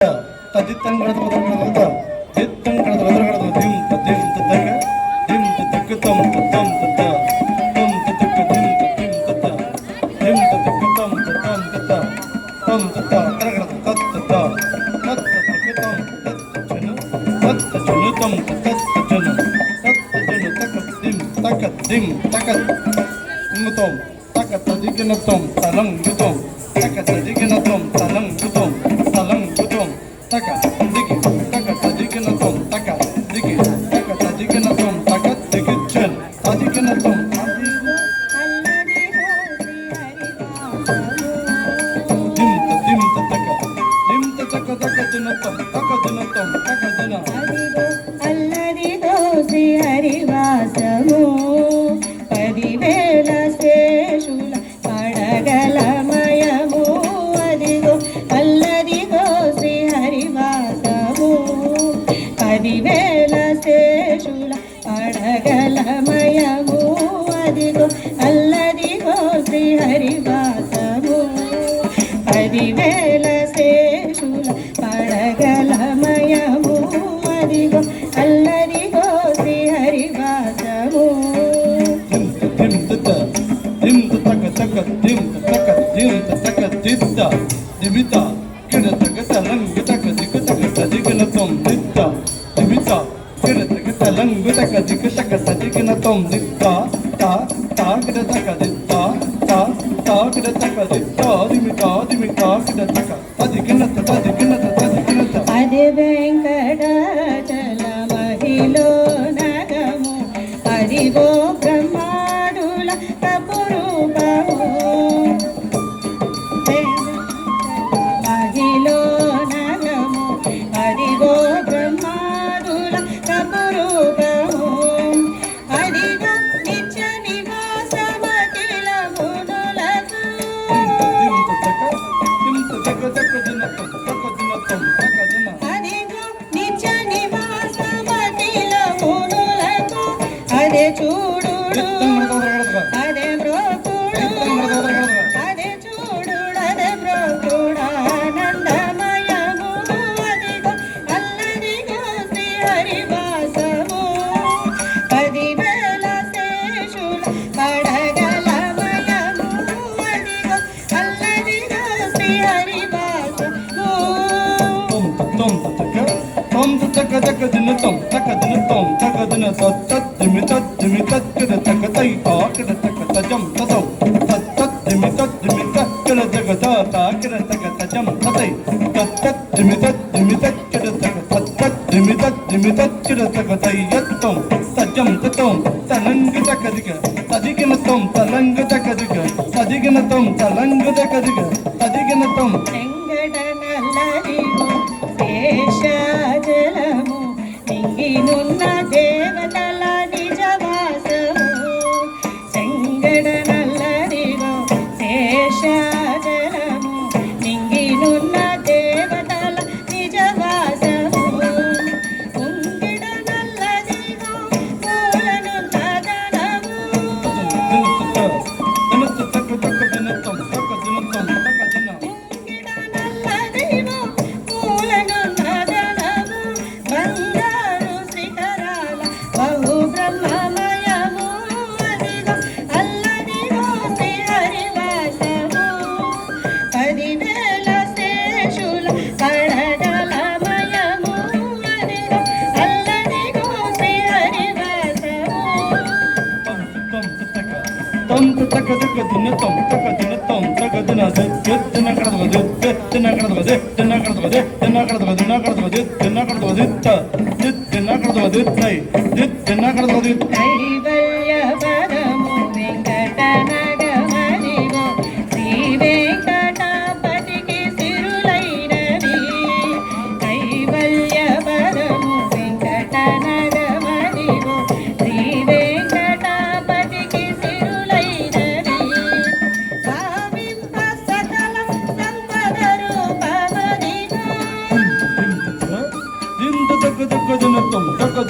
ತದಿತ್ತಂಗಡ ತದ ದಿತ್ತಂಗಡ ತದ ದಿಂ ತದಿಂ ತದಕ ದಿಂ ತದಕ ತಂ ತಂ ತದ ತಂ ತದಕ ದಿಂ ತದಿಂ ತದ ದಿಂ ತದಕ ತಂ ತಂ ತದ ತಂ ತದ ತರಗಡ ತತ್ ತದ ತತ್ ತದಕ ತಂ ತತ್ ಜನ ತಂ ತತ್ ಜನ ತಕ ದಿಂ ತಕ ಮುತಂ ತಕ ತದಿಗನ ತಂ ತಲಂ ಗುತಂ ತಕ ತದಿಗನ ತಂ ತಲಂ ಗುತಂ ತಲಂ ಗುತಂ ತಕ ದಿಗಿ ತಕ ತದಿಗನ ತಂ ತಕ ದಿಗಿ ತಕ ತದಿಗನ ತಂ ತಕ ದಿಗಿ ಚನ್ ತದಿಗನ ತಂ ದಿಂ ತಕ ದಿಂ ತಕ ತಕ ಜನ ತಂ ತಕ ಜನ ತಂ ತಕ ಜನ ಅಲ್ಲದಿಗೋ ಶ್ರೀ ಹರಿವಾಸಮೋ పదివేల శేషుల పడగలమయము అదిగో అల్లదిగో శ్రీ హరివాసము పదివేల శేషుల పడగలమయము అదిగో అల్లదిగో శ్రీ హరివాసము పదివేల శేషుల పడగలమయము అదిగో అల్లదిగో శ్రీ హరివాసము ದಿತ್ತ ದಿಮಿತ ಗಿಡ ತಗತ ಲಂಗ ತಕ ದಿಕ್ಕ ತಕ ಸದಿಗನ ತೊಂ ದಿತ್ತ ದಿಮಿತ ಗಿಡ ತಗತ ಲಂಗ ತಕ ದಿಕ್ಕ ತಕ ಸದಿಗನ ತೊಂ ದಿತ್ತ ತಾ ತಾ ಗಿಡ ತಕ ದಿತ್ತ ತಾ ತಾ ಗಿಡ ತಕ ದಿತ್ತ ದಿಮಿತ ದಿಮಿತ ಗಿಡ ತಕ ಸದಿಗನ ಸದಿಗನ ಸದಿಗನ ಅದೆ ವೆಂಕಟಾಚಲ ಮಹಿಳೋ ನಗಮು ಹರಿಗೋ ಬ್ರಹ್ಮಾಡುಲ ತಪುರೂಪಮು మహిళో నగము హరిగో బ్రహ్మాదుల తపరూపము హరిగో నిత్య నివాసమఖిల మునులకు హరిగో నిత్య నివాసమఖిల మునులకు అదే చూడు అదే బ్రోకుడు అదే చూడు అదే బ్రోకుడు ఆనందమయము అదిగో అల్లదిగో శ్రీ హరివాసము పదివేల శేషుల పడగలమయము అదిగో అల్లదిగో Shri హరివాసము tom taka taka dina tom taka dina tat tat dimi tat kida taka tai ta kida taka tajam tatam tat tat dimi tat kida taka ta ta kida taka tajam tatai tat tat dimi tat kida taka tat tat dimi tat kida taka tai yattam tajam tatam talang taka diga tadigina tom talang taka diga tadigina tom talang taka diga tadigina tom వెంకటనల్లదిగో శేషాచలము నింగినున్న దేవతల నిజవాసము చెంగడనల్లదిగో శేషాచలము నింగినున్న దేవతల నిజవాసము కుంగిడనల్లదిగో మూలనున్న ధనము కుంగిడనల్లదిగో మూలనున్న ధనము బంగారు శిఖరాల బహు బ్రహ్మమయము అదిగో అల్లదిగో శ్రీ హరివాసము పదివేల శేషుల పడగలమయము అదిగో అల్లదిగో Shri హరివాసము tom taka taka dina tom taka dina dina dina Kaivalya పరము వెంకటనగమదిగో శ్రీ వెంకటాపతికి సిరులైనవి కైవల్య పరము వెంకటనగమదిగో శ్రీ వెంకటాపతికి సిరులైనవి భావింప సకల సంపద రూపమదిగో taka dina tom taka